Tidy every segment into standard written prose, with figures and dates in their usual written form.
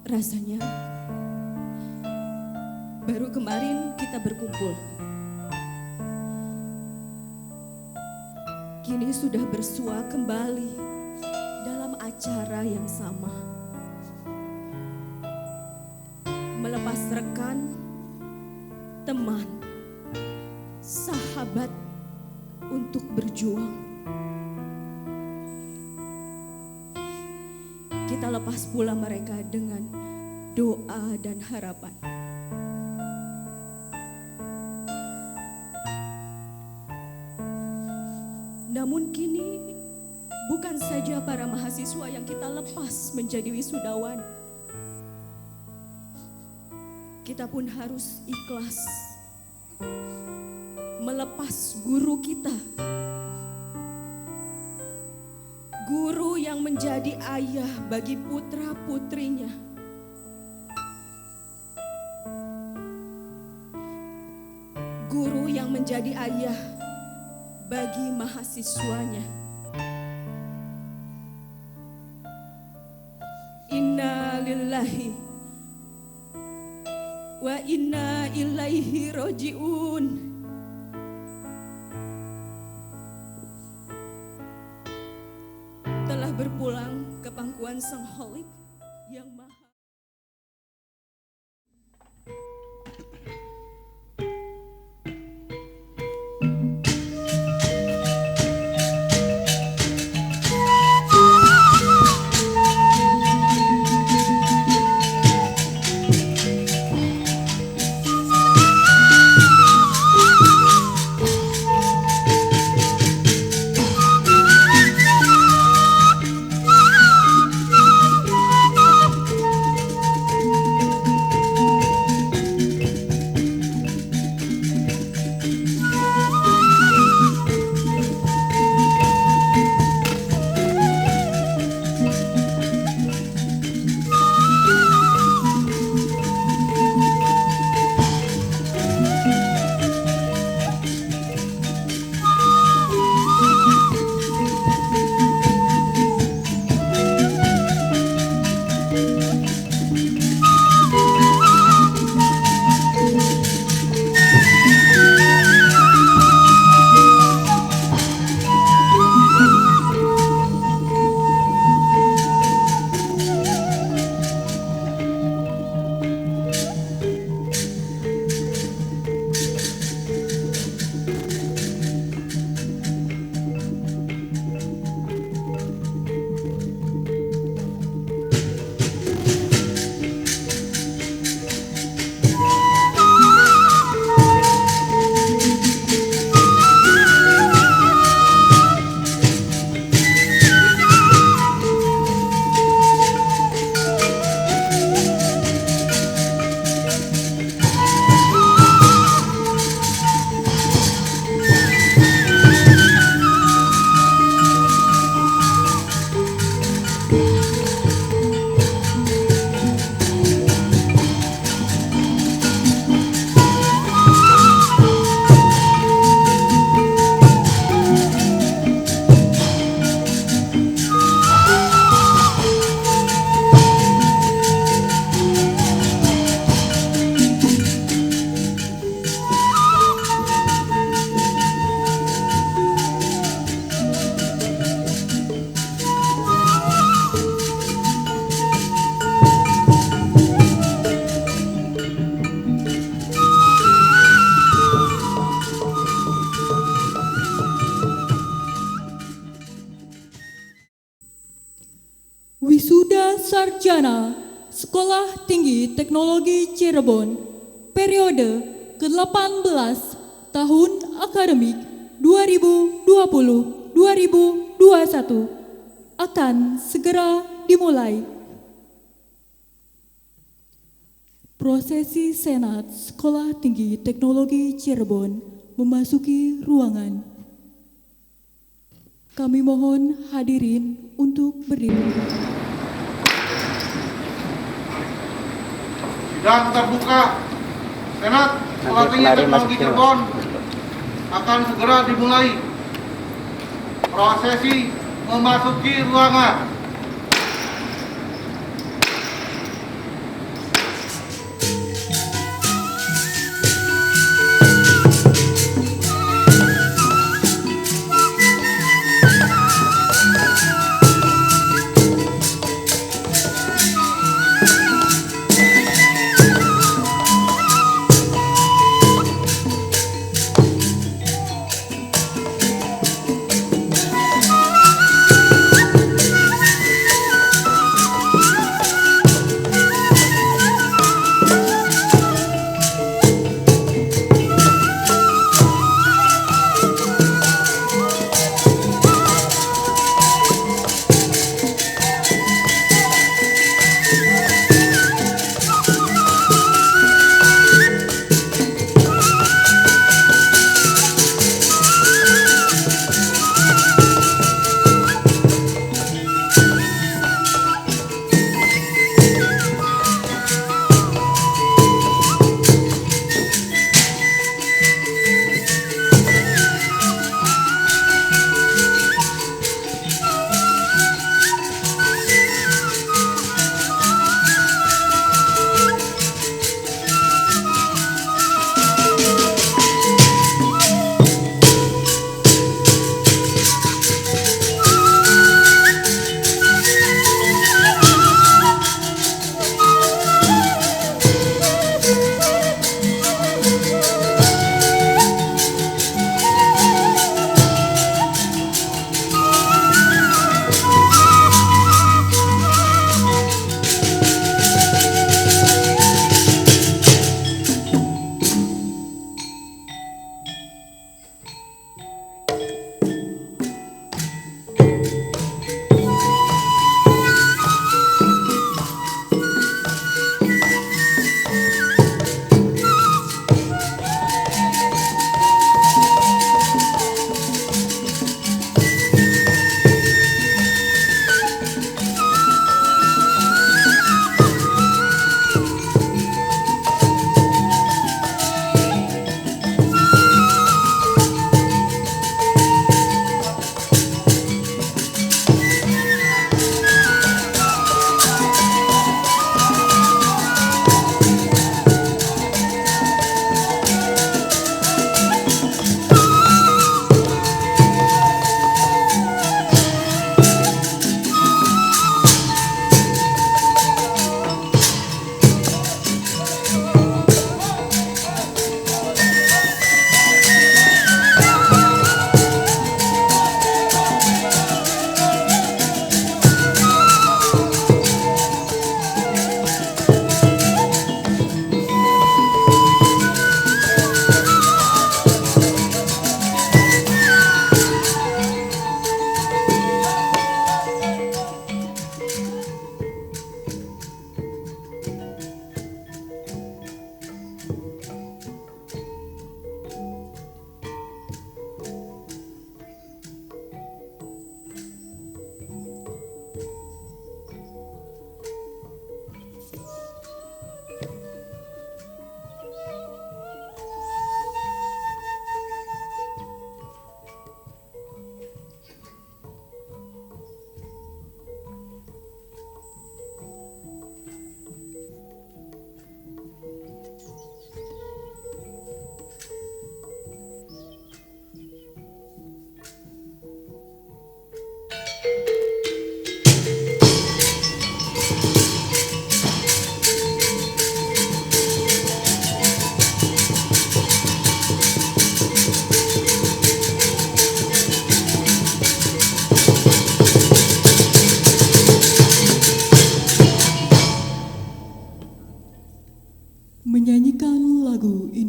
Rasanya baru kemarin kita berkumpul. Kini sudah bersua kembali dalam acara yang sama. Melepas rekan, teman, sahabat untuk berjuang. Kita lepas pula mereka dengan doa dan harapan. Namun kini bukan saja para mahasiswa yang kita lepas menjadi wisudawan. Kita pun harus ikhlas melepas guru kita. Guru yang menjadi ayah bagi putra-putrinya. Guru yang menjadi ayah bagi mahasiswanya. Inna lillahi wa inna ilaihi roji'un. Telah berpulang ke pangkuan Sang Holik yang maha. Wisuda Sarjana Sekolah Tinggi Teknologi Cirebon periode ke-18 tahun akademik 2020-2021 akan segera dimulai. Prosesi Senat Sekolah Tinggi Teknologi Cirebon memasuki ruangan. Kami mohon hadirin untuk berdiri. Sidang terbuka Senat Sekolah Tinggi Teknologi Cirebon akan segera dimulai. Prosesi memasuki ruangan.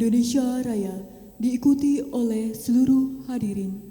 Indonesia Raya diikuti oleh seluruh hadirin.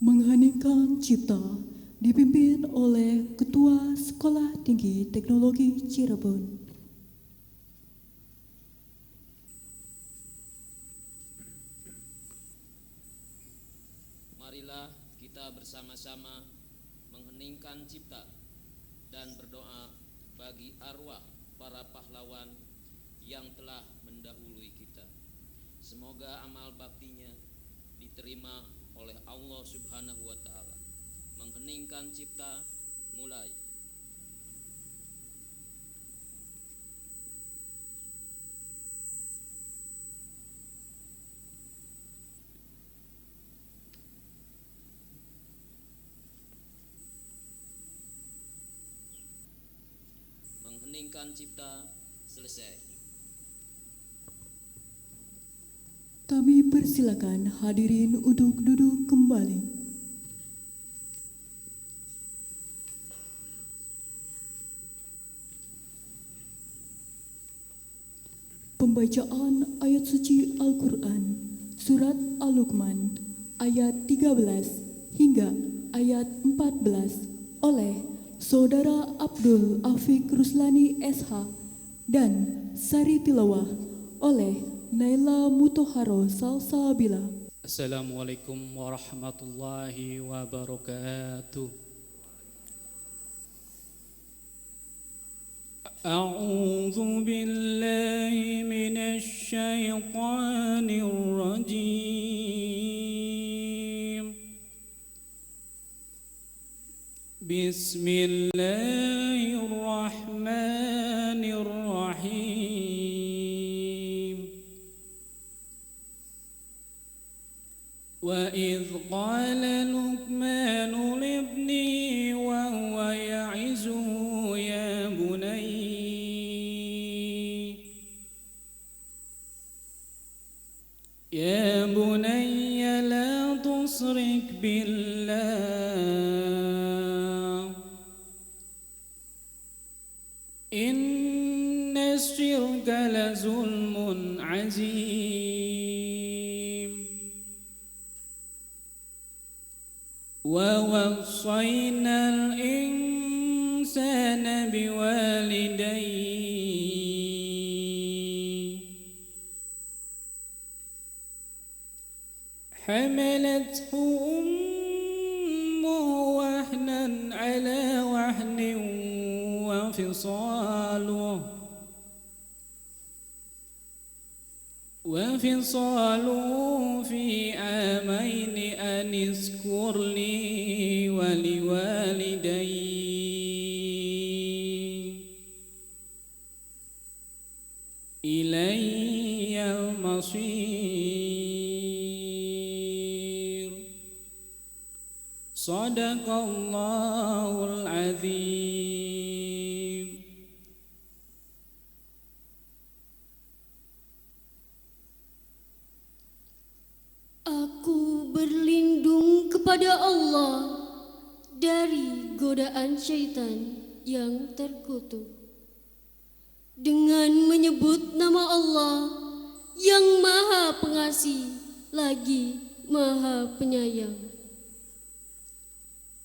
Mengheningkan Cipta dipimpin oleh Ketua Sekolah Tinggi Teknologi Cirebon. Marilah kita bersama-sama mengheningkan cipta dan berdoa bagi arwah para pahlawan yang telah mendahului kita. Semoga amal baktinya diterima oleh Allah Subhanahu wa Ta'ala. Mengheningkan cipta, mulai. Mengheningkan cipta, selesai. Kami persilakan hadirin untuk duduk kembali. Pembacaan ayat suci Al-Quran, Surat Al-Luqman, ayat 13 hingga ayat 14 oleh Saudara Abdul Afiq Ruslani SH dan Sari Tilawah oleh Naila Mutoharo Salsabila. Assalamualaikum warahmatullahi wabarakatuh. A'udzu billahi minasy syaithanir rajim. Bismillahirrahmanirrahim. وَإِذْ قَالَ لُقْمَانُ لِابْنِهِ وَهُوَ يَعِظُهُ يَا بُنَيَّ لَا تُشْرِكْ بِاللَّهِ إِنَّ الشِّرْكَ لَظُلْمٌ عَظِيمٌ وَوَصَّيْنَا الْإِنسَانَ بِوَالِدَيْهِ حملته أمه وهنا على وهن وفصاله في عامين أن اشكر لي ولوالدي إلي المصير صدق الله العظيم. Aku berlindung kepada Allah dari godaan syaitan yang terkutuk dengan menyebut nama Allah yang Maha Pengasih lagi Maha Penyayang.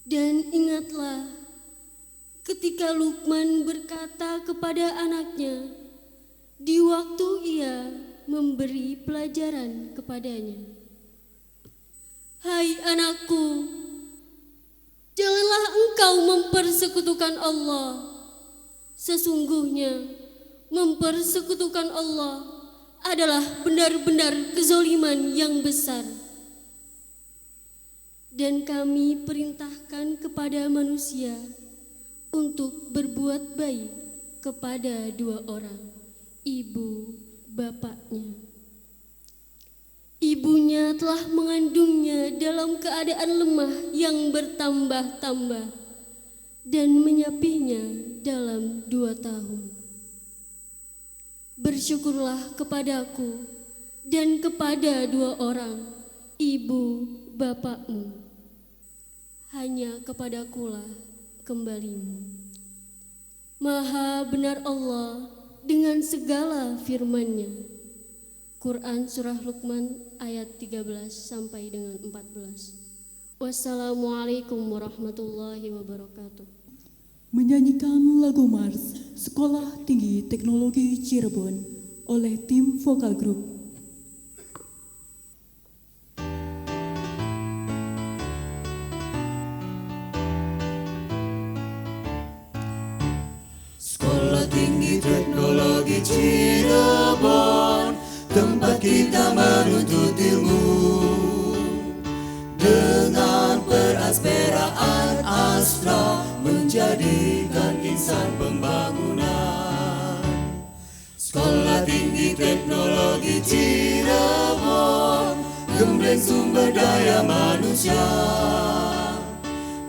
Dan ingatlah ketika Luqman berkata kepada anaknya di waktu ia memberi pelajaran kepadanya, "Hai anakku, janganlah engkau mempersekutukan Allah. Sesungguhnya mempersekutukan Allah adalah benar-benar kezaliman yang besar. Dan kami perintahkan kepada manusia untuk berbuat baik kepada dua orang, ibu bapaknya. Ibunya telah mengandungnya dalam keadaan lemah yang bertambah-tambah dan menyapihnya dalam 2 tahun. Bersyukurlah kepadaku dan kepada 2 orang, ibu bapakmu. Hanya kepadakulah kembalimu. Maha benar Allah dengan segala firman-Nya." Quran Surah Luqman ayat 13 sampai dengan 14. Wassalamualaikum warahmatullahi wabarakatuh. Menyanyikan lagu Mars Sekolah Tinggi Teknologi Cirebon oleh tim vokal grup. Sekolah Tinggi Teknologi Cirebon, tempat kita menuntut ilmu dengan perasperaan astra, menjadikan insan pembangunan. Sekolah Tinggi Teknologi Cirebon, gembleng sumber daya manusia,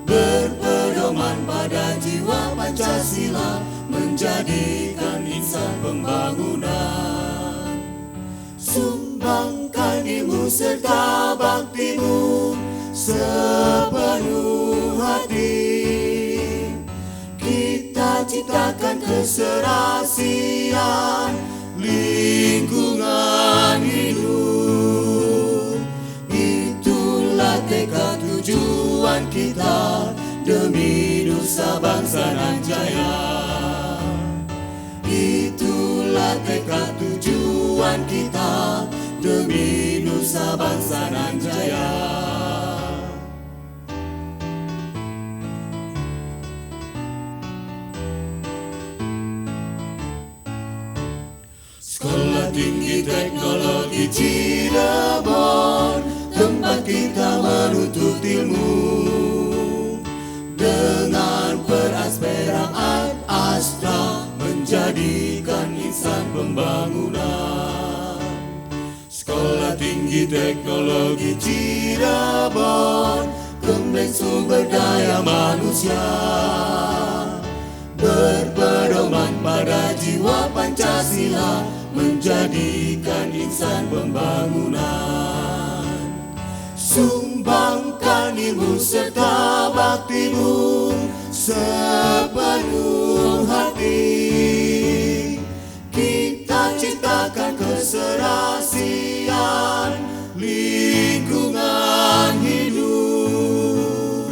berpedoman pada jiwa Pancasila, menjadikan insan pembangunan. Sumbangkan ilmu serta baktimu sepenuh hati. Kita ciptakan keserasian lingkungan hidup. Itulah tekad tujuan kita demi nusa bangsa nan jaya. Itulah tekad tujuan kita demi nusa bangsa nan jaya. Sekolah Tinggi Teknologi Cirebon, tempat kita menuntut ilmu dengan perasperaan astra, menjadikan insan pembangunan. Sekolah Tinggi Teknologi Cirebon, gembleng sumber daya manusia, berpedoman pada jiwa Pancasila, menjadikan insan pembangunan. Sumbangkan ilmu serta baktimu sepenuh hati. Kita ciptakan keserasian lingkungan hidup.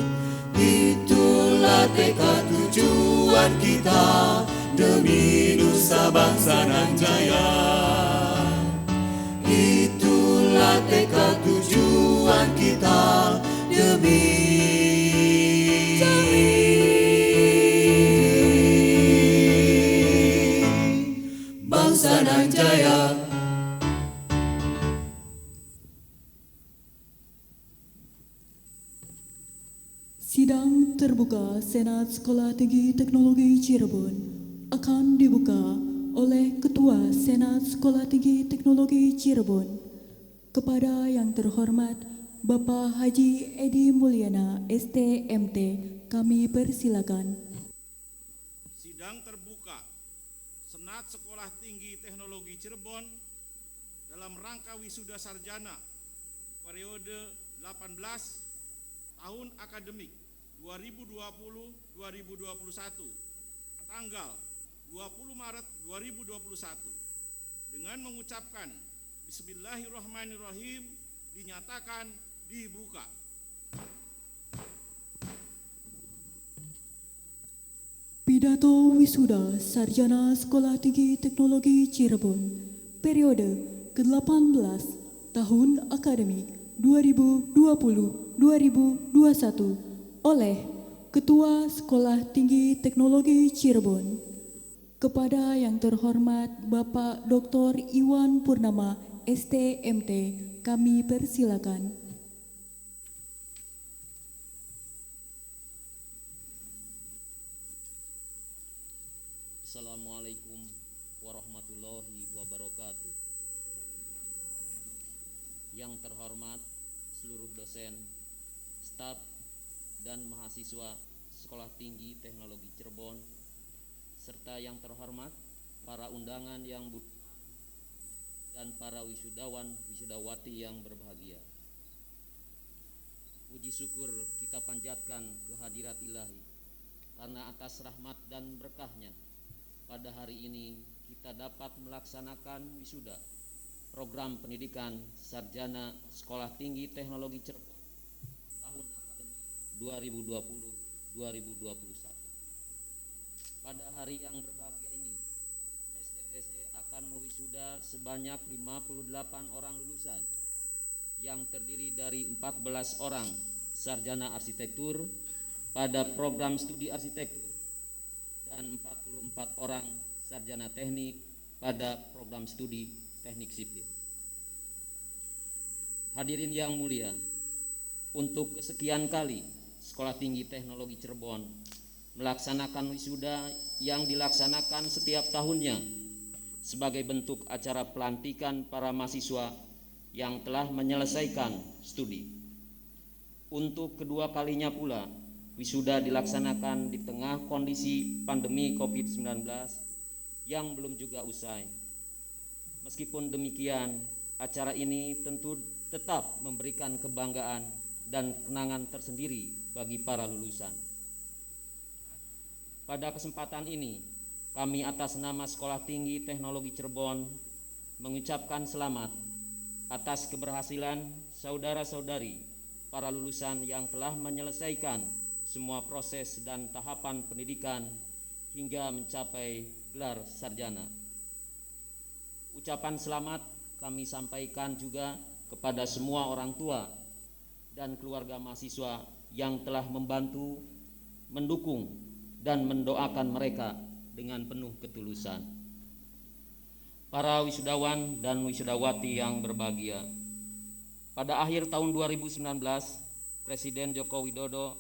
Itulah tekad tujuan kita demi nusa bangsa nan jaya. Itulah tekad tujuan kita demi Sidang terbuka Senat Sekolah Tinggi Teknologi Cirebon akan dibuka oleh Ketua Senat Sekolah Tinggi Teknologi Cirebon. Kepada yang terhormat Bapak Haji Edi Mulyana, STMT, kami persilakan. Sidang terbuka Senat Sekolah Tinggi Teknologi Cirebon dalam rangka wisuda sarjana periode 18 tahun akademik 2020-2021 tanggal 20 Maret 2021 dengan mengucapkan Bismillahirrahmanirrahim dinyatakan dibuka. Pidato Wisuda Sarjana Sekolah Tinggi Teknologi Cirebon periode ke-18 tahun akademik 2020-2021 oleh Ketua Sekolah Tinggi Teknologi Cirebon. Kepada yang terhormat Bapak Dr. Iwan Purnama, STMT, kami persilakan. Assalamualaikum warahmatullahi wabarakatuh. Yang terhormat seluruh dosen, staf, dan mahasiswa Sekolah Tinggi Teknologi Cirebon, serta yang terhormat para undangan yang dan para wisudawan wisudawati yang berbahagia. Puji syukur kita panjatkan kehadirat ilahi karena atas rahmat dan berkahnya pada hari ini kita dapat melaksanakan wisuda program pendidikan sarjana Sekolah Tinggi Teknologi Cirebon tahun akademik 2020-2021. Pada hari yang berbahagia ini, STPC akan mewisuda sebanyak 58 orang lulusan yang terdiri dari 14 orang sarjana arsitektur pada program studi arsitektur dan 44 orang sarjana teknik pada program studi teknik sipil. Hadirin yang mulia, untuk kesekian kali Sekolah Tinggi Teknologi Cirebon melaksanakan wisuda yang dilaksanakan setiap tahunnya sebagai bentuk acara pelantikan para mahasiswa yang telah menyelesaikan studi. Untuk kedua kalinya pula, wisuda dilaksanakan di tengah kondisi pandemi COVID-19 yang belum juga usai. Meskipun demikian, acara ini tentu tetap memberikan kebanggaan dan kenangan tersendiri bagi para lulusan. Pada kesempatan ini, kami atas nama Sekolah Tinggi Teknologi Cirebon mengucapkan selamat atas keberhasilan saudara-saudari para lulusan yang telah menyelesaikan semua proses dan tahapan pendidikan hingga mencapai gelar sarjana. Ucapan selamat kami sampaikan juga kepada semua orang tua dan keluarga mahasiswa yang telah membantu, mendukung, dan mendoakan mereka dengan penuh ketulusan. Para wisudawan dan wisudawati yang berbahagia, pada akhir tahun 2019, Presiden Joko Widodo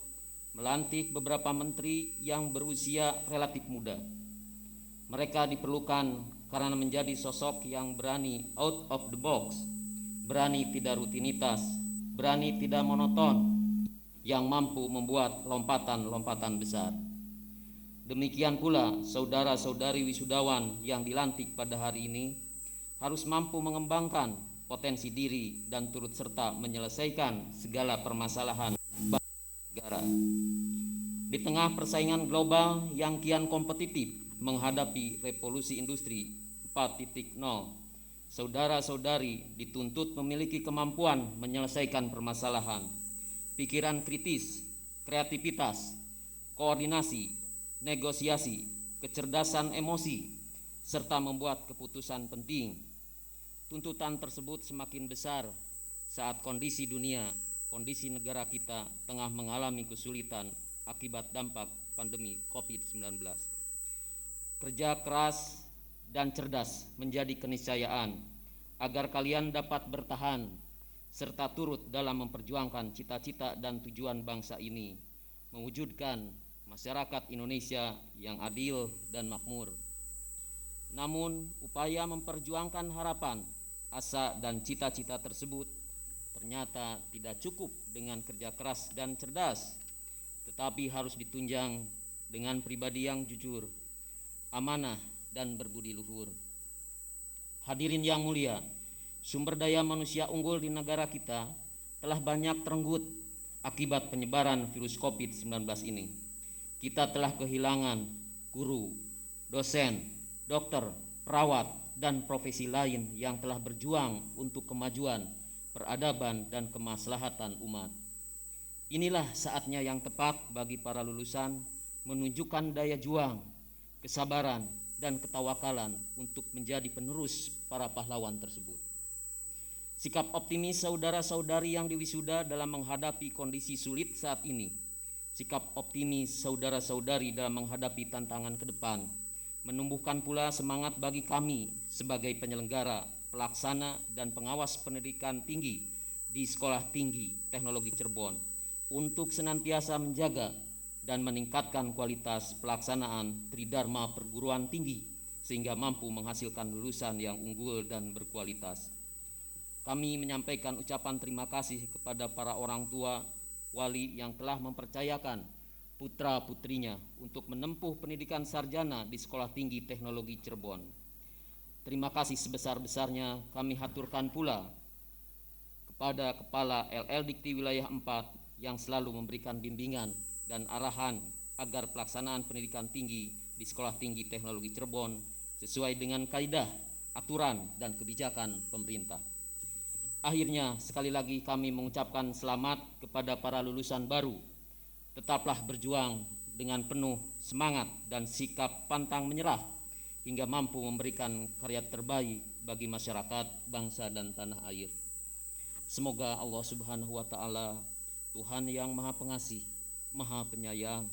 melantik beberapa menteri yang berusia relatif muda. Mereka diperlukan karena menjadi sosok yang berani out of the box, berani tidak rutinitas, berani tidak monoton, yang mampu membuat lompatan-lompatan besar. Demikian pula saudara-saudari wisudawan yang dilantik pada hari ini harus mampu mengembangkan potensi diri dan turut serta menyelesaikan segala permasalahan negara. Di tengah persaingan global yang kian kompetitif menghadapi revolusi industri 4.0, saudara-saudari dituntut memiliki kemampuan menyelesaikan permasalahan, pikiran kritis, kreativitas, koordinasi, negosiasi, kecerdasan emosi, serta membuat keputusan penting. Tuntutan tersebut semakin besar saat kondisi dunia, kondisi negara kita tengah mengalami kesulitan akibat dampak pandemi COVID-19. Kerja keras dan cerdas menjadi keniscayaan agar kalian dapat bertahan serta turut dalam memperjuangkan cita-cita dan tujuan bangsa ini, mewujudkan masyarakat Indonesia yang adil dan makmur. Namun, upaya memperjuangkan harapan, asa, dan cita-cita tersebut ternyata tidak cukup dengan kerja keras dan cerdas, tetapi harus ditunjang dengan pribadi yang jujur, amanah, dan berbudi luhur. Hadirin yang mulia, sumber daya manusia unggul di negara kita telah banyak terenggut akibat penyebaran virus COVID-19 ini. Kita telah kehilangan guru, dosen, dokter, perawat, dan profesi lain yang telah berjuang untuk kemajuan, peradaban, dan kemaslahatan umat. Inilah saatnya yang tepat bagi para lulusan menunjukkan daya juang, kesabaran, dan ketawakalan untuk menjadi penerus para pahlawan tersebut. Sikap optimis saudara-saudari yang diwisuda dalam menghadapi kondisi sulit saat ini, sikap optimis saudara-saudari dalam menghadapi tantangan ke depan, menumbuhkan pula semangat bagi kami sebagai penyelenggara, pelaksana, dan pengawas pendidikan tinggi di Sekolah Tinggi Teknologi Cirebon untuk senantiasa menjaga dan meningkatkan kualitas pelaksanaan Tridharma perguruan tinggi sehingga mampu menghasilkan lulusan yang unggul dan berkualitas. Kami menyampaikan ucapan terima kasih kepada para orang tua, wali yang telah mempercayakan putra-putrinya untuk menempuh pendidikan sarjana di Sekolah Tinggi Teknologi Cirebon. Terima kasih sebesar-besarnya kami haturkan pula kepada Kepala LL Dikti Wilayah 4 yang selalu memberikan bimbingan dan arahan agar pelaksanaan pendidikan tinggi di Sekolah Tinggi Teknologi Cirebon sesuai dengan kaidah, aturan, dan kebijakan pemerintah. Akhirnya, sekali lagi kami mengucapkan selamat kepada para lulusan baru. Tetaplah berjuang dengan penuh semangat dan sikap pantang menyerah hingga mampu memberikan karya terbaik bagi masyarakat, bangsa, dan tanah air. Semoga Allah Subhanahu wa Ta'ala, Tuhan yang Maha Pengasih, Maha Penyayang,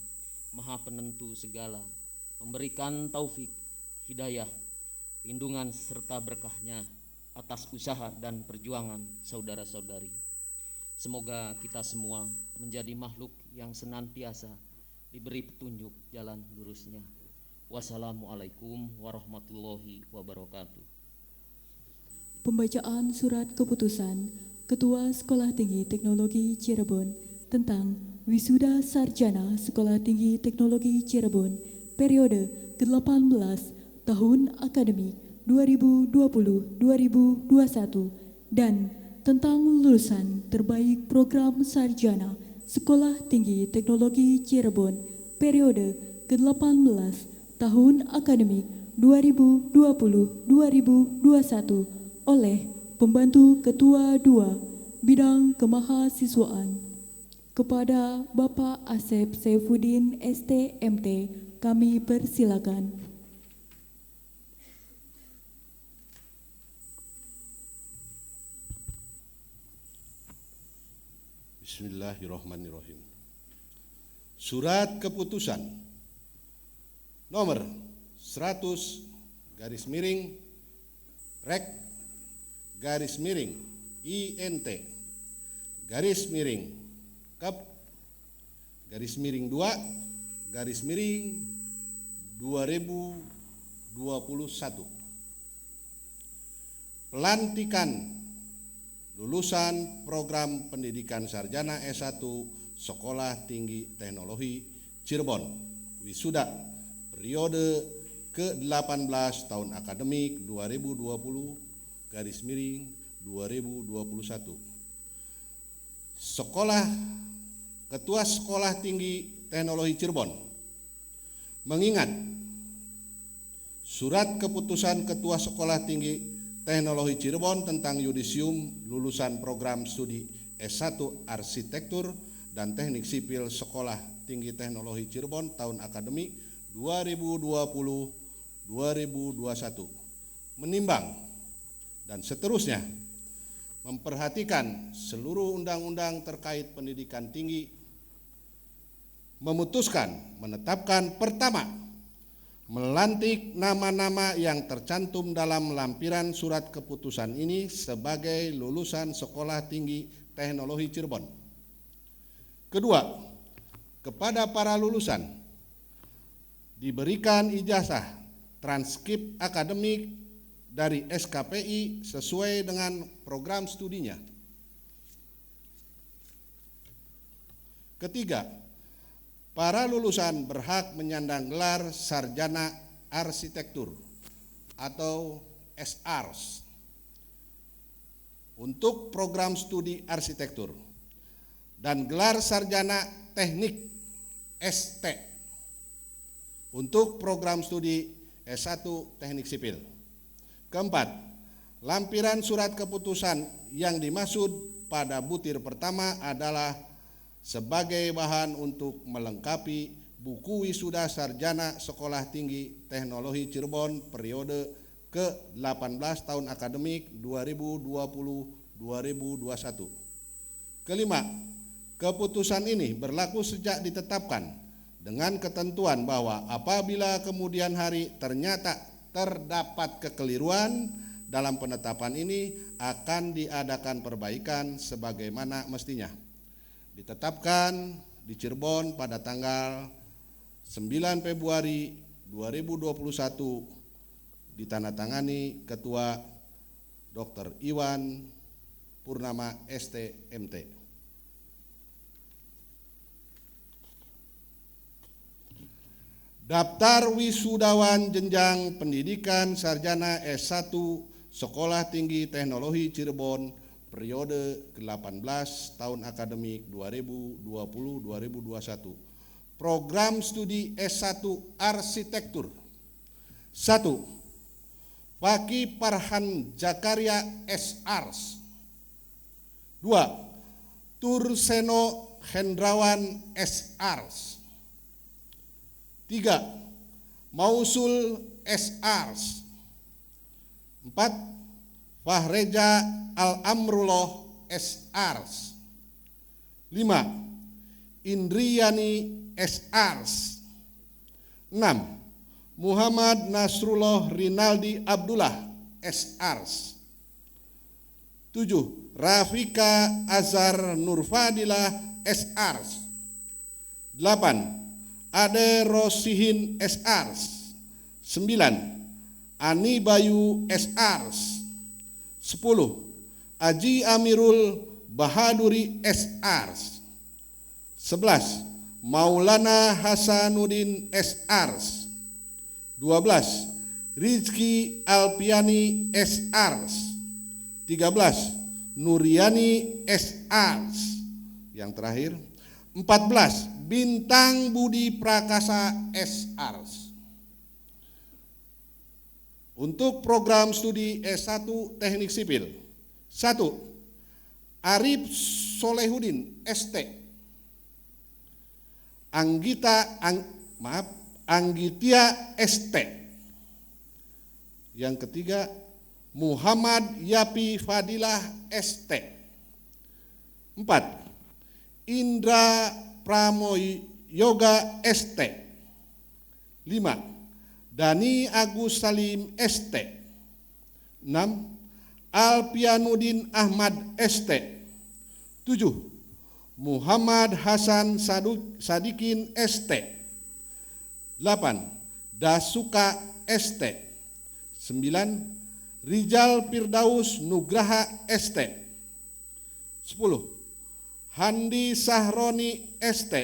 Maha Penentu segala, memberikan taufik, hidayah, lindungan serta berkahnya atas usaha dan perjuangan saudara-saudari. Semoga kita semua menjadi makhluk yang senantiasa diberi petunjuk jalan lurusnya. Wassalamualaikum warahmatullahi wabarakatuh. Pembacaan surat keputusan Ketua Sekolah Tinggi Teknologi Cirebon tentang Wisuda Sarjana Sekolah Tinggi Teknologi Cirebon periode ke-18 tahun akademik 2020-2021 dan tentang lulusan terbaik program sarjana Sekolah Tinggi Teknologi Cirebon periode ke-18 tahun akademik 2020-2021 oleh Pembantu Ketua 2 Bidang Kemahasiswaan. Kepada Bapak Asep Saifuddin STMT, kami persilakan. Bismillahirrahmanirrahim. Surat keputusan nomor 100-2-2021 pelantikan lulusan program pendidikan sarjana S1 Sekolah Tinggi Teknologi Cirebon wisuda periode ke-18 tahun akademik 2020-2021. Ketua Sekolah Tinggi Teknologi Cirebon mengingat surat keputusan Ketua Sekolah Tinggi Teknologi Cirebon tentang yudisium lulusan program studi S1 Arsitektur dan Teknik Sipil Sekolah Tinggi Teknologi Cirebon tahun akademik 2020-2021 menimbang dan seterusnya memperhatikan seluruh undang-undang terkait pendidikan tinggi, memutuskan menetapkan pertama, melantik nama-nama yang tercantum dalam lampiran surat keputusan ini sebagai lulusan Sekolah Tinggi Teknologi Cirebon. Kedua, kepada para lulusan diberikan ijazah transkrip akademik dari SKPI sesuai dengan program studinya. Ketiga, para lulusan berhak menyandang gelar sarjana arsitektur atau SARS untuk program studi arsitektur dan gelar sarjana teknik ST untuk program studi S1 teknik sipil. Keempat, lampiran surat keputusan yang dimaksud pada butir pertama adalah sebagai bahan untuk melengkapi buku wisuda sarjana Sekolah Tinggi Teknologi Cirebon periode ke-18 tahun akademik 2020-2021. Kelima, keputusan ini berlaku sejak ditetapkan dengan ketentuan bahwa apabila kemudian hari ternyata terdapat kekeliruan dalam penetapan ini akan diadakan perbaikan sebagaimana mestinya. Ditetapkan di Cirebon pada tanggal 9 Februari 2021 ditandatangani Ketua Dr. Iwan Purnama STMT. Daftar wisudawan jenjang pendidikan sarjana S1 Sekolah Tinggi Teknologi Cirebon periode ke-18 tahun akademik 2020-2021. Program studi S1 Arsitektur. 1. Fakih Farhan Zakaria SARS. 2. Turseno Hendrawan SARS. 3. Mausul SARS. 4. Fahreja Al-Amrullah SARS. 5. Indriyani SARS. 6. Muhammad Nasrullah Rinaldi Abdullah SARS. 7. Rafika Azhar Nurfadilah SARS. 8. Ade Rosihin SARS. 9. Ani Bayu SARS. 10. Aji Amirul Bahaduri SARS. 11. Maulana Hasanuddin SARS. 12. Rizki Alpiani SARS. 13. Nuriani SARS. Yang terakhir 14. Bintang Budi Prakasa SARS. Untuk program studi S1 Teknik Sipil. 1. Arif Solehudin ST. Anggitia ST. Yang ketiga, Muhammad Yapi Fadilah ST. 4. Indra Pramoyoga ST. 5. Dani Agus Salim ST. 6. Alpianudin Ahmad ST. 7. Muhammad Hasan Sadikin ST. 8. Dasuka ST. 9. Rijal Firdaus Nugraha ST. 10. Handi Sahroni ST.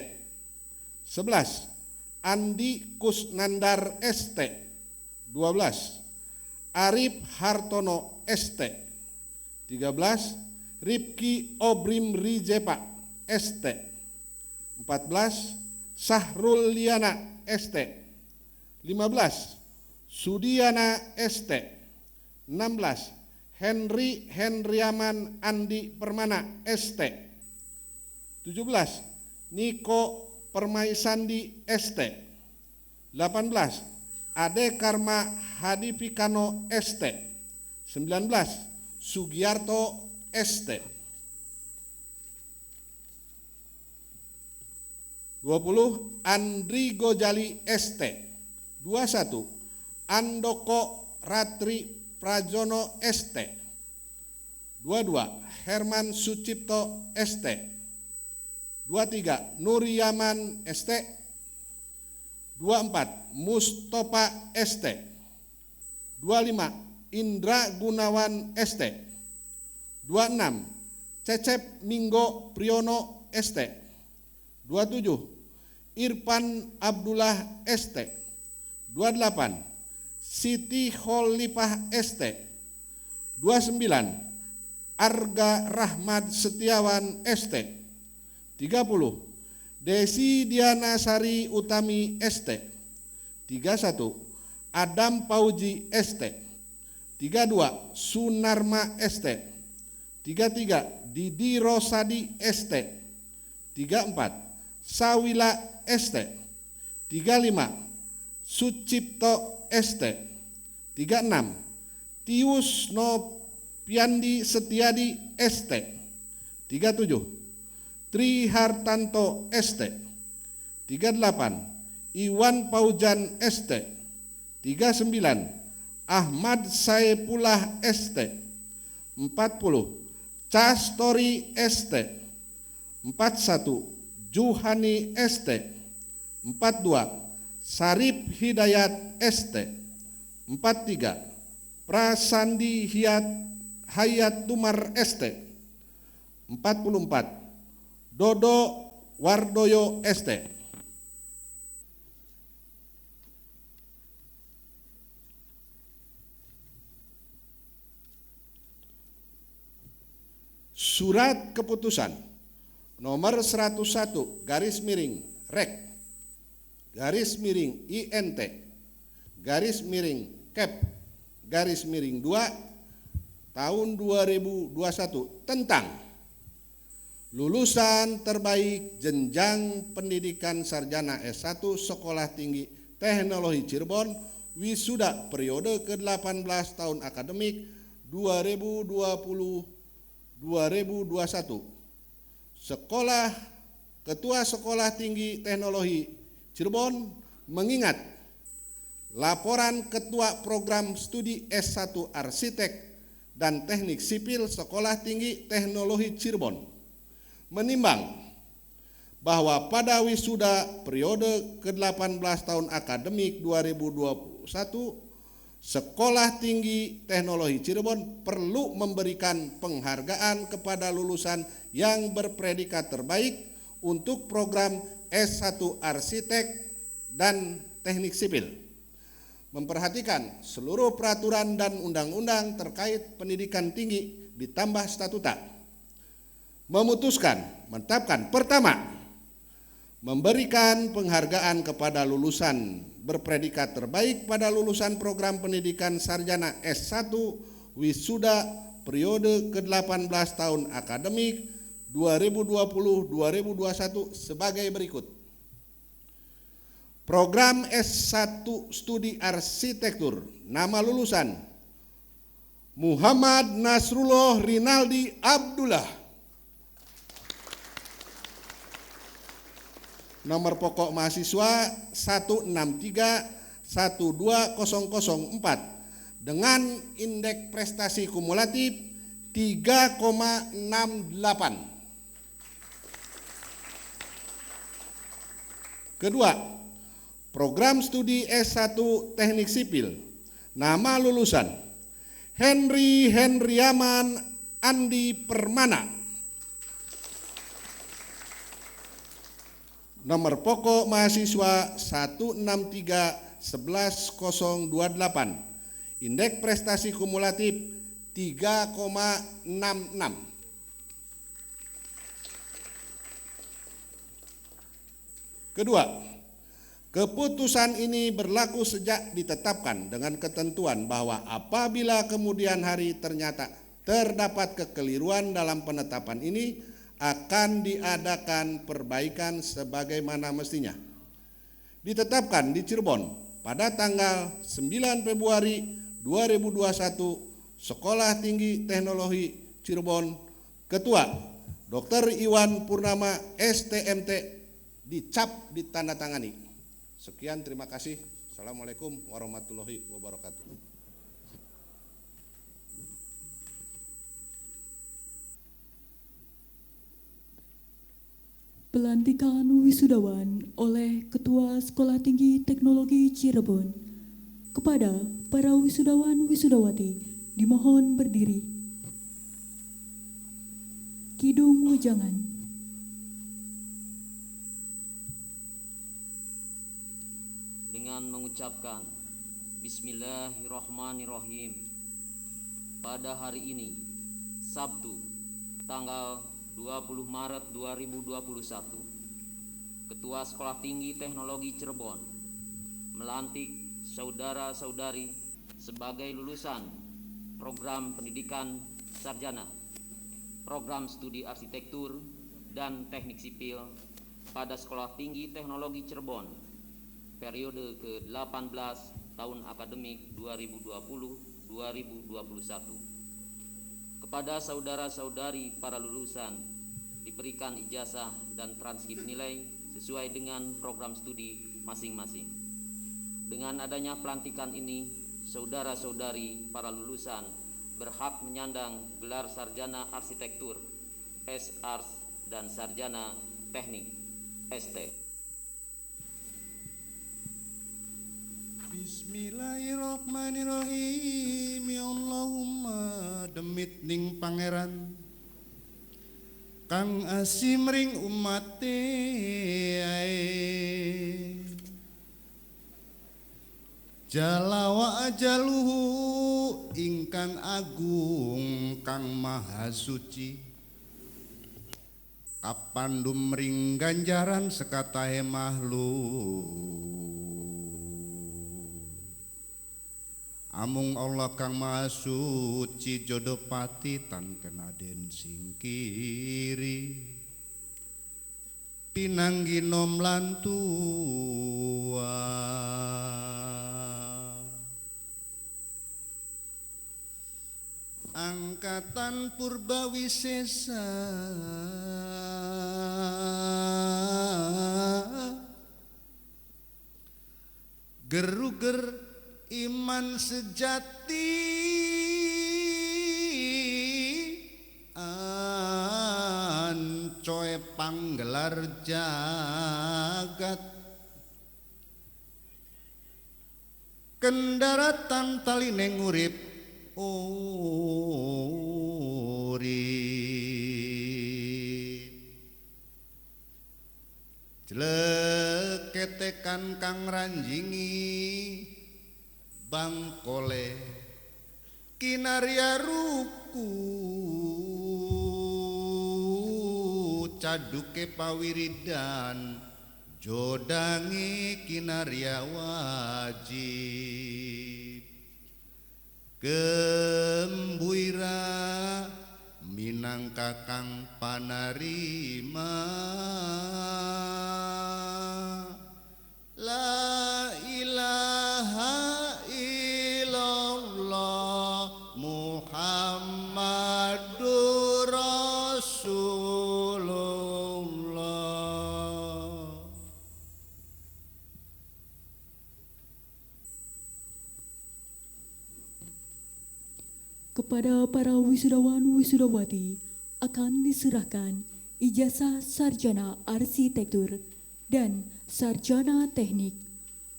11. Andi Kusnandar ST. 12. Arif Hartono ST. 13. Rifki Obrim Rijepa ST. 14. Sahrul Liana ST. 15. Sudiana ST. 16. Henry Hendriaman Andi Permana ST. 17. Niko Permaisandi ST. 18. Ade Karma Hadifikano ST. 19. Sugiarto ST. 20. Andri Gojali ST. 21. Andoko Ratri Prajono ST. 22. Herman Sucipto ST. 23 Nur Yaman ST, 24 Mustofa ST, 25 Indra Gunawan ST, 26 Cecep Minggo Priyono ST, 27 Irfan Abdullah ST, 28 Siti Kholifah ST, 29 Arga Rahmat Setiawan ST, 30 Desi Diana Sari Utami ST, 31 Adam Pauji ST, 32 Sunarma ST, 33 Didi Rosadi ST, 34 Sawila ST, 35 Sucipto ST, 36 Tius Nopiandi Setiadi ST, 37 Tri Hartanto ST, 38 Iwan Paujan ST, 39 Ahmad Saipullah ST, 40 Castori ST, 41 Juhani ST, 42 Sarip Hidayat ST, 43 Prasandi Hayat Tumar ST, 44 Dodo Wardoyo ST. Surat keputusan nomor 101 garis miring REK garis miring INT garis miring KEP garis miring 2 tahun 2021 tentang lulusan terbaik jenjang pendidikan sarjana S1 Sekolah Tinggi Teknologi Cirebon wisuda periode ke-18 tahun akademik 2020-2021. Ketua Sekolah Tinggi Teknologi Cirebon mengingat laporan Ketua Program Studi S1 Arsitek dan Teknik Sipil Sekolah Tinggi Teknologi Cirebon menimbang bahwa pada wisuda periode ke-18 tahun akademik 2021, Sekolah Tinggi Teknologi Cirebon perlu memberikan penghargaan kepada lulusan yang berpredikat terbaik untuk program S1 Arsitek dan Teknik Sipil, memperhatikan seluruh peraturan dan undang-undang terkait pendidikan tinggi ditambah statuta, memutuskan menetapkan pertama, memberikan penghargaan kepada lulusan berpredikat terbaik pada lulusan program pendidikan sarjana S1 wisuda periode ke-18 tahun akademik 2020-2021 sebagai berikut. Program S1 Studi Arsitektur, nama lulusan Muhammad Nasrullah Rinaldi Abdullah. Nomor pokok mahasiswa 163-12004 dengan indeks prestasi kumulatif 3,68. Kedua, program studi S1 Teknik Sipil, nama lulusan Hendriaman Andi Permana. Nomor pokok mahasiswa 163-11028, indeks prestasi kumulatif 3,66. Kedua, keputusan ini berlaku sejak ditetapkan dengan ketentuan bahwa apabila kemudian hari ternyata terdapat kekeliruan dalam penetapan ini, akan diadakan perbaikan sebagaimana mestinya. Ditetapkan di Cirebon pada tanggal 9 Februari 2021, Sekolah Tinggi Teknologi Cirebon, Ketua Dr. Iwan Purnama STMT, dicap ditandatangani. Sekian, terima kasih. Assalamualaikum warahmatullahi wabarakatuh. Pelantikan wisudawan oleh Ketua Sekolah Tinggi Teknologi Cirebon. Kepada para wisudawan wisudawati dimohon berdiri. Kidung wejangan. Dengan mengucapkan Bismillahirrahmanirrahim. Pada hari ini, Sabtu, tanggal 20 Maret 2021, Ketua Sekolah Tinggi Teknologi Cirebon melantik saudara-saudari sebagai lulusan program pendidikan sarjana, program studi arsitektur dan teknik sipil pada Sekolah Tinggi Teknologi Cirebon periode ke-18 tahun akademik 2020-2021. Kepada saudara-saudari para lulusan diberikan ijazah dan transkrip nilai sesuai dengan program studi masing-masing. Dengan adanya pelantikan ini, saudara-saudari para lulusan berhak menyandang gelar sarjana arsitektur S.Ars dan sarjana teknik ST. Bismillahirrahmanirrahim. Ya Allahumma demit ning pangeran kang asim ring umate ae. Jalawa ajaluhu ingkang agung kang maha suci. Kapandum ring ganjaran sekatahe makhluk. Amung Allah kang maha suci jodopati tan kenaden singkiri. Pinanggi nom lantua. Angkatan Purbawisesa geruger iman sejati ancoe panggelar jagat kendaratan talineng urip urip jleketekan kang ranjingi bangkole kinaria ruku caduke pawiridan jodangi kinaria wajib gembuira minangka kang panarima la ilaha illallah Muhammadur Rasulullah. Kepada para wisudawan wisudawati akan diserahkan ijazah sarjana arsitektur dan sarjana teknik.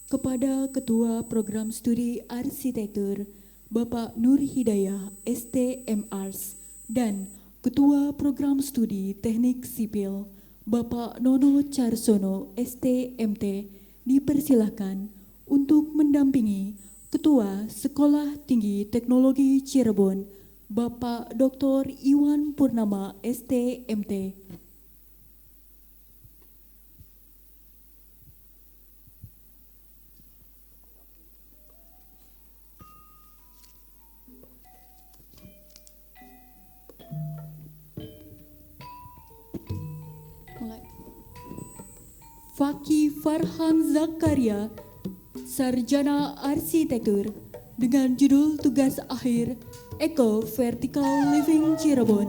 Kepada Ketua Program Studi Arsitektur Bapak Nur Hidayah STM-Ars dan Ketua Program Studi Teknik Sipil Bapak Nono Carsono STMT dipersilahkan untuk mendampingi Ketua Sekolah Tinggi Teknologi Cirebon Bapak Dr. Iwan Purnama STMT. Fakih Farhan Zakaria, Sarjana Arsitektur, dengan judul tugas akhir Eco Vertical Living Cirebon.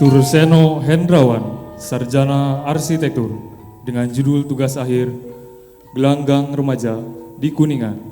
Turseno Hendrawan, Sarjana Arsitektur, dengan judul tugas akhir Gelanggang Remaja di Kuningan.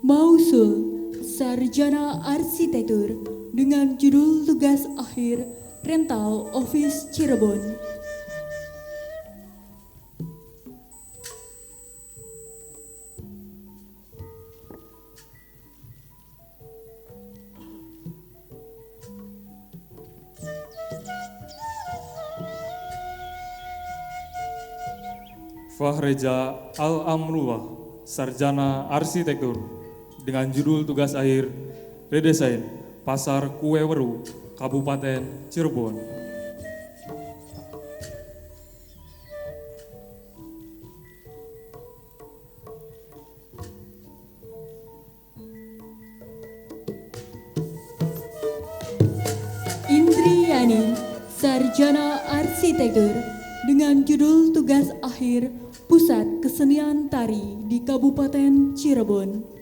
Mausul Sarjana Arsitektur dengan judul tugas akhir Rental Office Cirebon. Fahreja Al-Amrullah, Sarjana Arsitektur, dengan judul tugas akhir Redesain Pasar Kueweru, Kabupaten Cirebon. Indriani, Sarjana Arsitektur, dengan judul tugas akhir Pusat Kesenian Tari di Kabupaten Cirebon.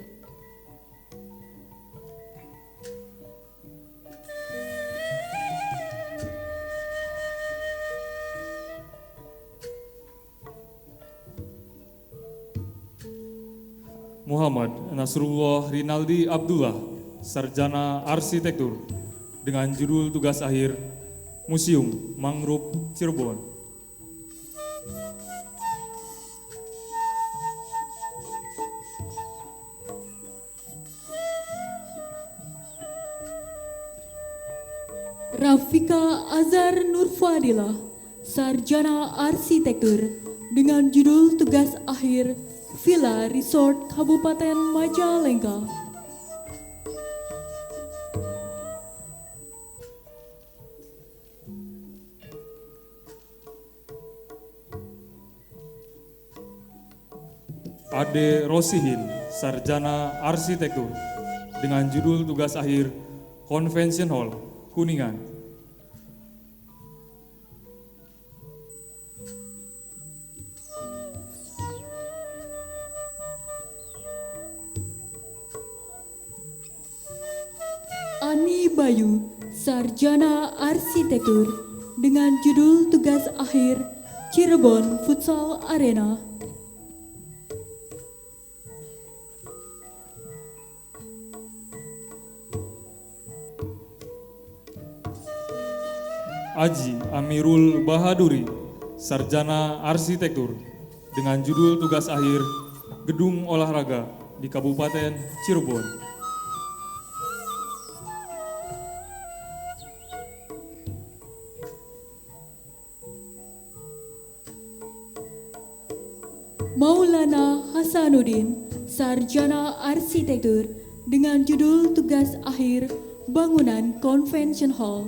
Muhammad Nasrullah Rinaldi Abdullah, Sarjana Arsitektur, dengan judul tugas akhir Museum Mangrove Cirebon. Rafika Azhar Nurfadilah, Sarjana Arsitektur, dengan judul tugas akhir Villa Resort Kabupaten Majalengka. Ade Rosihin, Sarjana Arsitektur, dengan judul tugas akhir Convention Hall, Kuningan. Ani Bayu, Sarjana Arsitektur, dengan judul tugas akhir Cirebon Futsal Arena. Aji Amirul Bahaduri, Sarjana Arsitektur, dengan judul tugas akhir Gedung Olahraga di Kabupaten Cirebon. Maulana Hasanuddin, Sarjana Arsitektur, dengan judul tugas akhir Bangunan Convention Hall.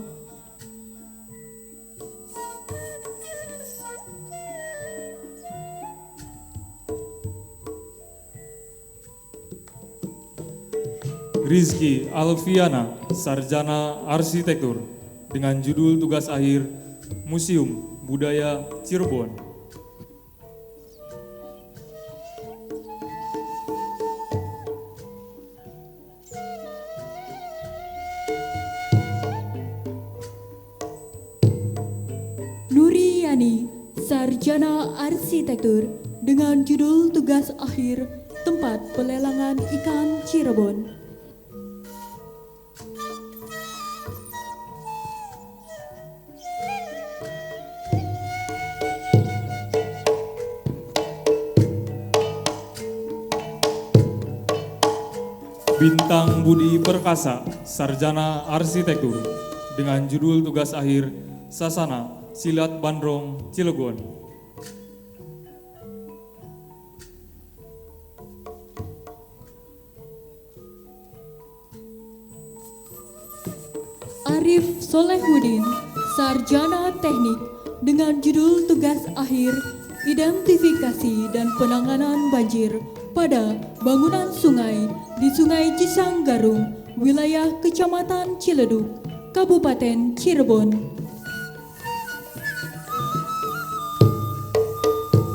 Rizky Alfiana, Sarjana Arsitektur, dengan judul tugas akhir Museum Budaya Cirebon. Nuriyani, Sarjana Arsitektur, dengan judul tugas akhir Tempat Pelelangan Ikan Cirebon. Bintang Budi Perkasa, Sarjana Arsitektur, dengan judul tugas akhir Sasana Silat Bandrong Cilegon. Arif Solehudin, Sarjana Teknik, dengan judul tugas akhir Identifikasi dan Penanganan Banjir pada bangunan sungai di Sungai Cisanggarung, wilayah Kecamatan Ciledug, Kabupaten Cirebon.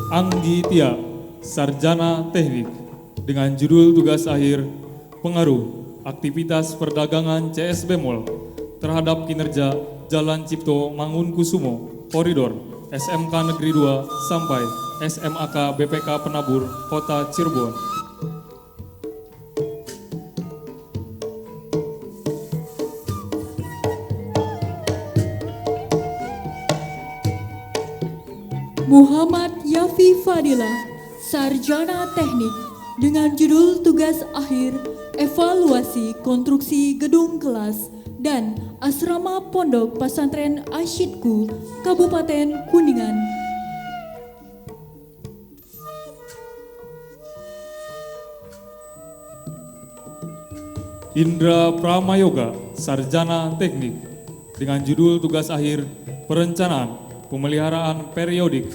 Anggi Tia, Sarjana Teknik, dengan judul tugas akhir pengaruh aktivitas perdagangan CSB Mall terhadap kinerja Jalan Cipto Mangunkusumo, Koridor SMK Negeri 2 sampai SMAK BPK Penabur, Kota Cirebon. Muhammad Yafi Fadila, Sarjana Teknik, dengan judul tugas akhir evaluasi konstruksi gedung kelas dan asrama Pondok Pesantren Asyidku, Kabupaten Kuningan. Indra Pramayoga, Sarjana Teknik, dengan judul tugas akhir perencanaan pemeliharaan periodik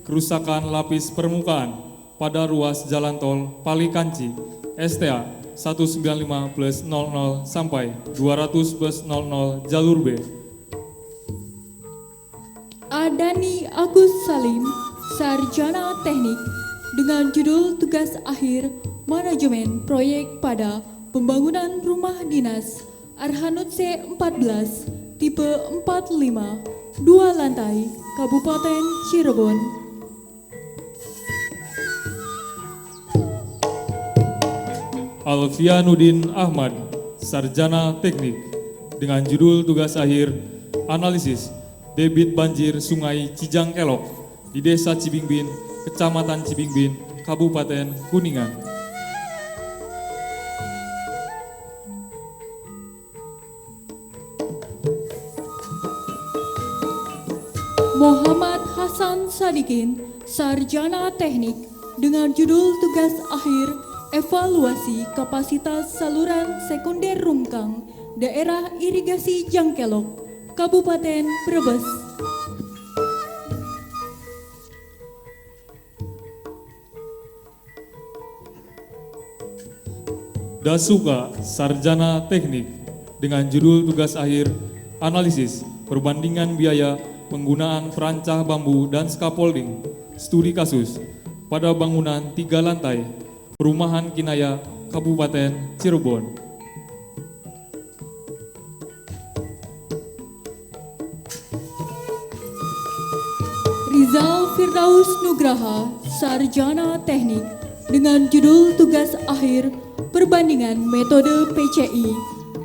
kerusakan lapis permukaan pada ruas jalan tol Palikanci STA 195+00 sampai 200+00 jalur B. Adani Agus Salim, Sarjana Teknik, dengan judul tugas akhir manajemen proyek pada pembangunan rumah dinas Arhanud C14 tipe 45 2 lantai, Kabupaten Cirebon. Alfianuddin Ahmad, Sarjana Teknik, dengan judul tugas akhir analisis debit banjir Sungai Cijangkelok di Desa Cibingbin, Kecamatan Cibingbin, Kabupaten Kuningan. Muhammad Hasan Sadikin, Sarjana Teknik, dengan judul tugas akhir evaluasi kapasitas saluran sekunder Rungkang, Daerah Irigasi Jangkelok, Kabupaten Brebes. Dasuka, Sarjana Teknik, dengan judul tugas akhir analisis perbandingan biaya penggunaan perancah bambu dan scaffolding, studi kasus pada bangunan 3 lantai, Perumahan Kinaya, Kabupaten Cirebon. Rizal Firdaus Nugraha, Sarjana Teknik, dengan judul tugas akhir perbandingan metode PCI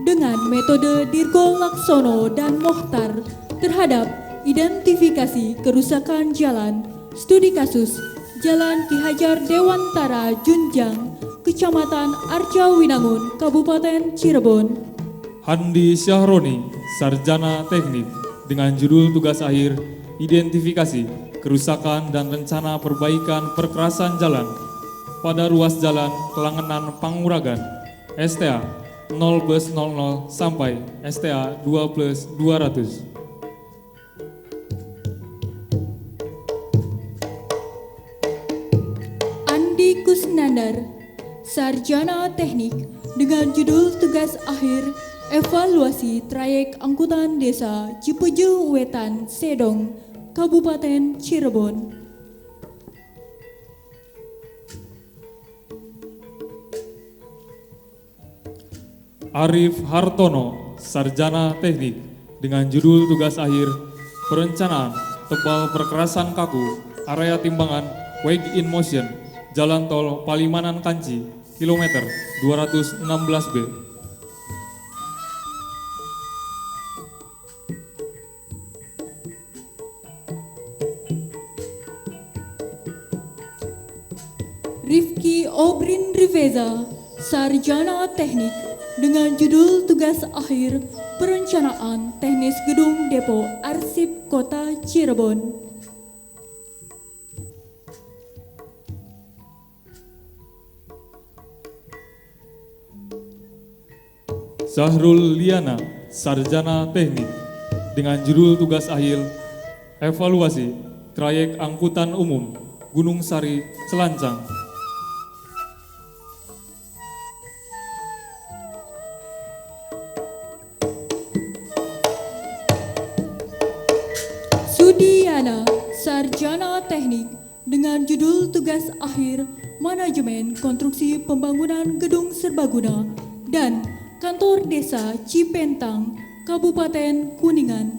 dengan metode Dirgo Laksono dan Mohtar terhadap identifikasi kerusakan jalan, studi kasus Jalan Ki Hajar Dewantara Junjang, Kecamatan Arjawinangun, Kabupaten Cirebon. Handi Syahroni, Sarjana Teknik, dengan judul tugas akhir identifikasi kerusakan dan rencana perbaikan perkerasan jalan pada ruas jalan Kelangenan Panguragan, STA 0+00 sampai STA 2+200. Kusnandar, Sarjana Teknik, dengan judul tugas akhir evaluasi trayek angkutan desa Cipeju Wetan Sedong, Kabupaten Cirebon. Arif Hartono, Sarjana Teknik, dengan judul tugas akhir perencanaan tebal perkerasan kaku area timbangan Wake in Motion Jalan Tol Palimanan Kanci, kilometer 216B. Rifki Obrin Riveza, Sarjana Teknik, dengan judul tugas akhir perencanaan teknis gedung depo arsip Kota Cirebon. Zahrul Liana, Sarjana Teknik, dengan judul tugas akhir evaluasi trayek angkutan umum Gunung Sari, Selancang. Andiana, sarjana teknik dengan judul tugas akhir Manajemen Konstruksi Pembangunan Gedung Serbaguna dan Kantor Desa Cipentang, Kabupaten Kuningan.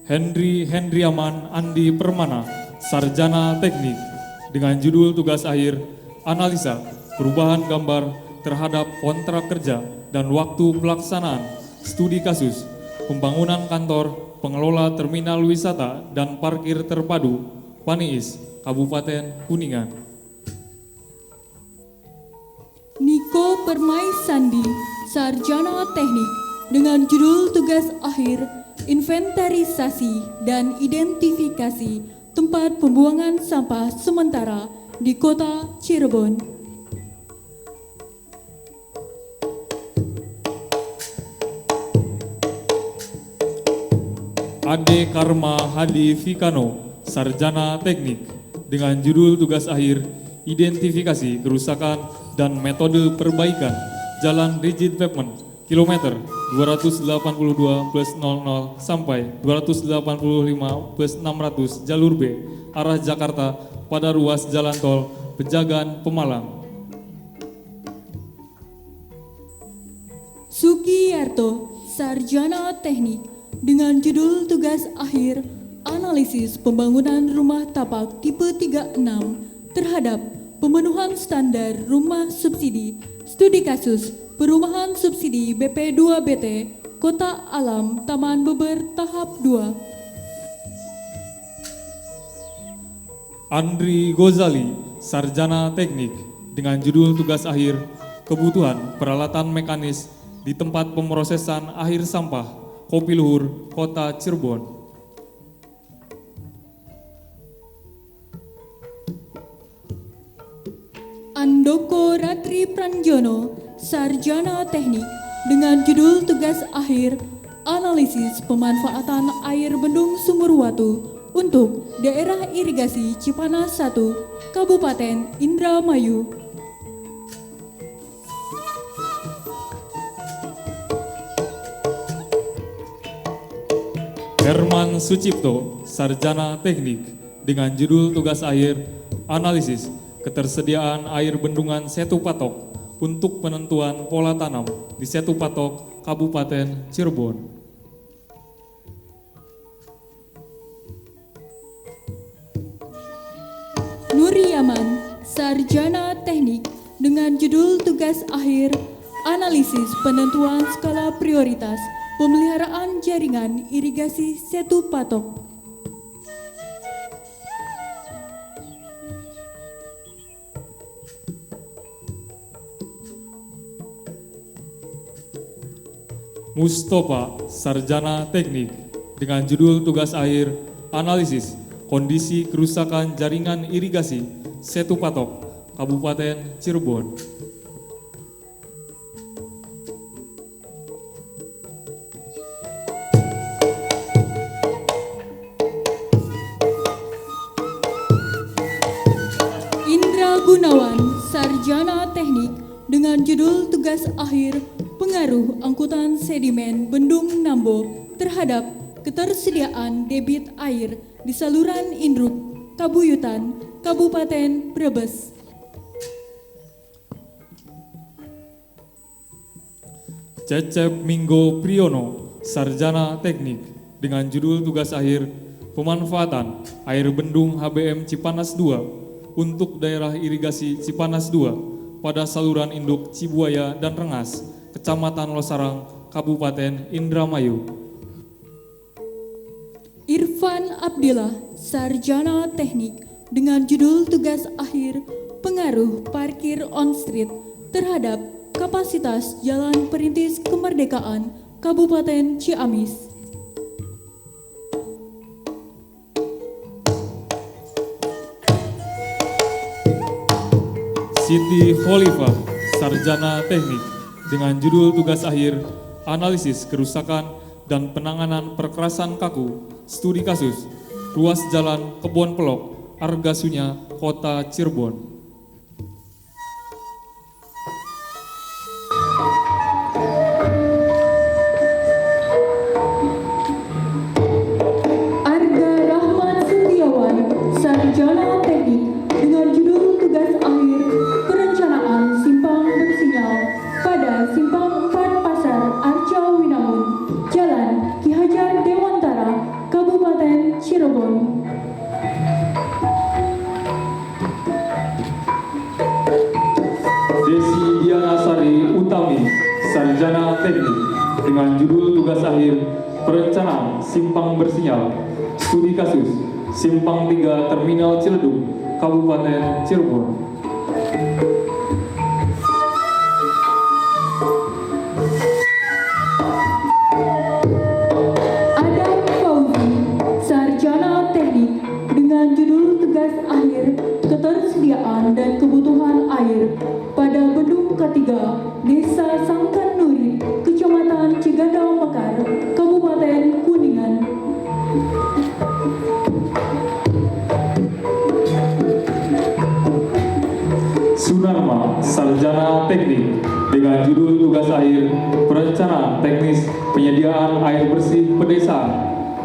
Hendriaman Andi Permana, sarjana teknik dengan judul tugas akhir Analisa Perubahan Gambar terhadap kontrak kerja dan waktu pelaksanaan studi kasus pembangunan kantor pengelola terminal wisata dan parkir terpadu Paniis, Kabupaten Kuningan. Niko Permaisandi, sarjana teknik dengan judul tugas akhir Inventarisasi dan Identifikasi Tempat Pembuangan Sampah Sementara di Kota Cirebon. Ade Karma Hadi Fikano, sarjana teknik dengan judul tugas akhir Identifikasi Kerusakan dan Metode Perbaikan Jalan Rigid Pavement kilometer 282+00 sampai 285+600 jalur B arah Jakarta pada ruas jalan tol Pejagan Pemalang. Sukiyarto, sarjana teknik dengan judul tugas akhir Analisis Pembangunan Rumah Tapak Tipe 36 terhadap pemenuhan standar rumah subsidi studi kasus Perumahan Subsidi BP2BT Kota Alam Taman Beber Tahap 2. Andri Gozali, sarjana teknik dengan judul tugas akhir Kebutuhan Peralatan Mekanis di Tempat Pemrosesan Akhir Sampah Kopi Luhur Kota Cirebon. Andoko Ratri Pranjono, sarjana teknik dengan judul tugas akhir Analisis Pemanfaatan Air Bendung Sumurwatu untuk Daerah Irigasi Cipanas 1, Kabupaten Indramayu. Herman Sucipto, sarjana teknik dengan judul tugas akhir Analisis Ketersediaan Air Bendungan Setu Patok untuk penentuan pola tanam di Setu Patok, Kabupaten Cirebon. Nuriyaman, sarjana teknik dengan judul tugas akhir Analisis Penentuan Skala Prioritas Pemeliharaan Jaringan Irigasi Setu Patok. Mustofa, sarjana teknik dengan judul tugas akhir Analisis Kondisi Kerusakan Jaringan Irigasi Setu Patok, Kabupaten Cirebon. Indra Gunawan, sarjana teknik dengan judul tugas akhir Pengaruh Angkutan Sedimen Bendung Nambo terhadap ketersediaan debit air di saluran induk Kabuyutan, Kabupaten Brebes. Cecep Minggo Priyono, sarjana teknik dengan judul tugas akhir Pemanfaatan Air Bendung HBM Cipanas 2 untuk daerah irigasi Cipanas 2 pada saluran induk Cibuaya dan Rengas, Kecamatan Losarang, Kabupaten Indramayu. Irfan Abdillah, sarjana teknik dengan judul tugas akhir Pengaruh Parkir on-street terhadap kapasitas Jalan Perintis Kemerdekaan, Kabupaten Ciamis. Siti Khalifah, sarjana teknik dengan judul tugas akhir Analisis Kerusakan dan Penanganan Perkerasan Kaku Studi Kasus Ruas Jalan Kebon Pelok, Argasunya, Kota Cirebon. Teknik dengan judul tugas akhir Perencanaan Simpang Bersinyal Studi Kasus Simpang 3 Terminal Ciledug, Kabupaten Cirebon. Adam Fauzi, Sarjana Teknik dengan judul tugas akhir Ketersediaan dan Kebutuhan Air pada Bendung Ketiga, Desa Sangkan Nuri, Kecamatan Cigadau Mekar, Kabupaten Kuningan. Sunarma, Sarjana Teknik dengan judul tugas akhir Perencanaan Teknis Penyediaan Air Bersih Pedesaan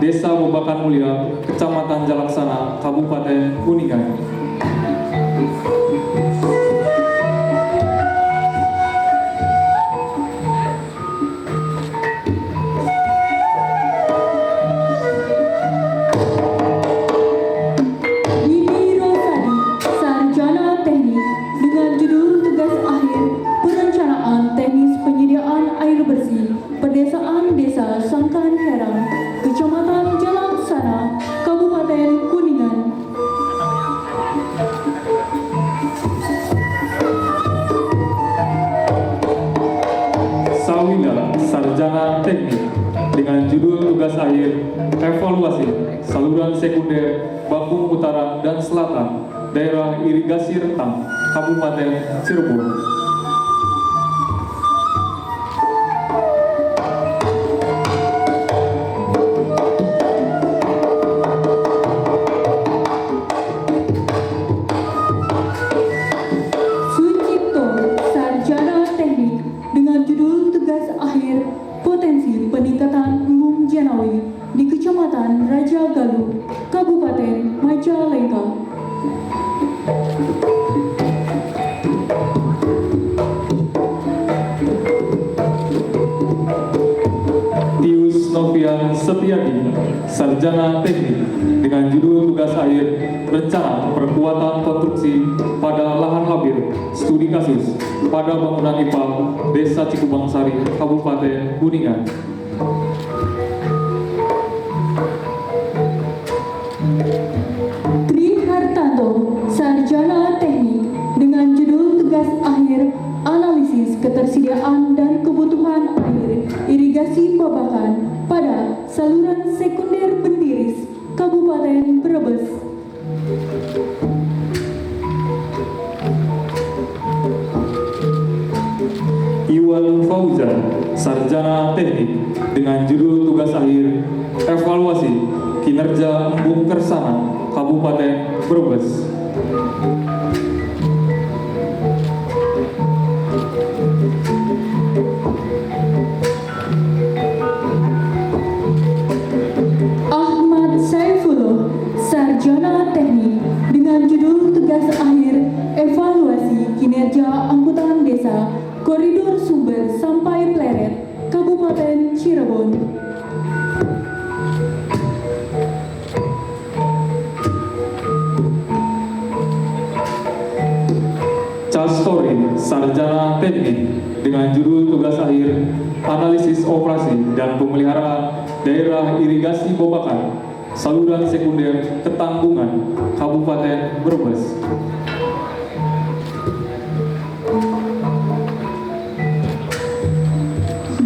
Desa Bobakan Mulia, Kecamatan Jalaksana, Kabupaten Kuningan. Dini Rosadi, Sarjana Teknik dengan judul tugas akhir Perencanaan Teknis Penyediaan Air Bersih Pedesaan Desa Sangkan Herang, Kecamatan Jalaksana, Kabupaten Kuningan. Sawinda, Sarjana Teknik dengan judul tugas akhir Evaluasi Saluran Sekunder Bakung Utara dan Selatan Daerah Irigasi Rentang, Kabupaten Cirebon. Sucipto, Sarjana Teknik dengan judul tugas akhir Potensi Peningkatan Embung Janawi di Kecamatan Raja Galuh, Kabupaten Majalengka. Tius Novian Setiadi, Sarjana Teknik dengan judul tugas akhir Rencana Perkuatan Konstruksi pada Lahan Labil Studi Kasus pada Bangunan IPA Desa Cikubangsari, Kabupaten Kuningan. Tri Hartanto, Sarjana Teknik dengan judul tugas akhir Analisis Ketersediaan dan Kebutuhan Air Irigasi Babakan pada Saluran Sekunder Bendiris, Kabupaten Brebes. Iwan Fauzan, Sarjana Teknik dengan judul tugas akhir Evaluasi Kinerja Embung Kersana, Kabupaten Brebes. Ahmad Saifullah, Sarjana Teknik dengan judul tugas akhir Evaluasi Kinerja Angkutan Desa Koridor Sumber Sampai Pleret, Kabupaten Cirebon. Castorin, Sarjana Teknik dengan judul tugas akhir Analisis Operasi dan Pemeliharaan Daerah Irigasi Bobakan Saluran Sekunder Ketanggungan, Kabupaten Brebes.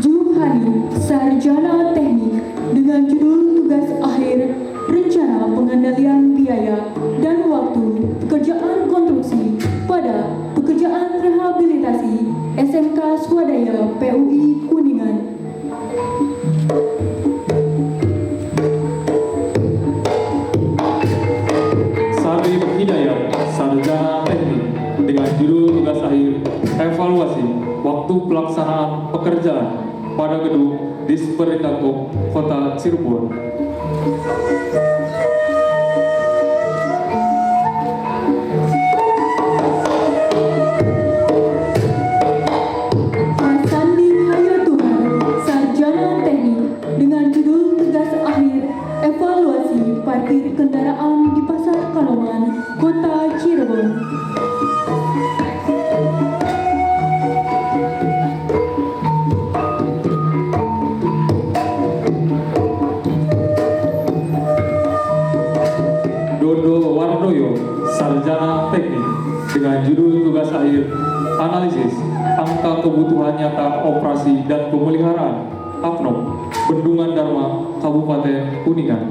Juhani, Sarjana Teknik dengan judul tugas akhir Rencana Pengendalian Biaya dan Waktu Pekerjaan Konstruksi pada Pekerjaan Rehabilitasi SMK Swadaya PUI Kuningan. Sari Hidayat, Sarjana Teknik dengan judul tugas akhir Evaluasi Waktu Pelaksanaan Pekerjaan pada Gedung Disperindakob Kota Cirebon. Sandi Hayatuhan, Sarjana Teknik dengan judul tugas akhir Evaluasi Parkir Kendaraan di Pasar Kanoman, Kota Cirebon. dengan judul tugas akhir analisis angka kebutuhan nyata operasi dan pemeliharaan APNOP Bendungan Dharma Kabupaten Kuningan.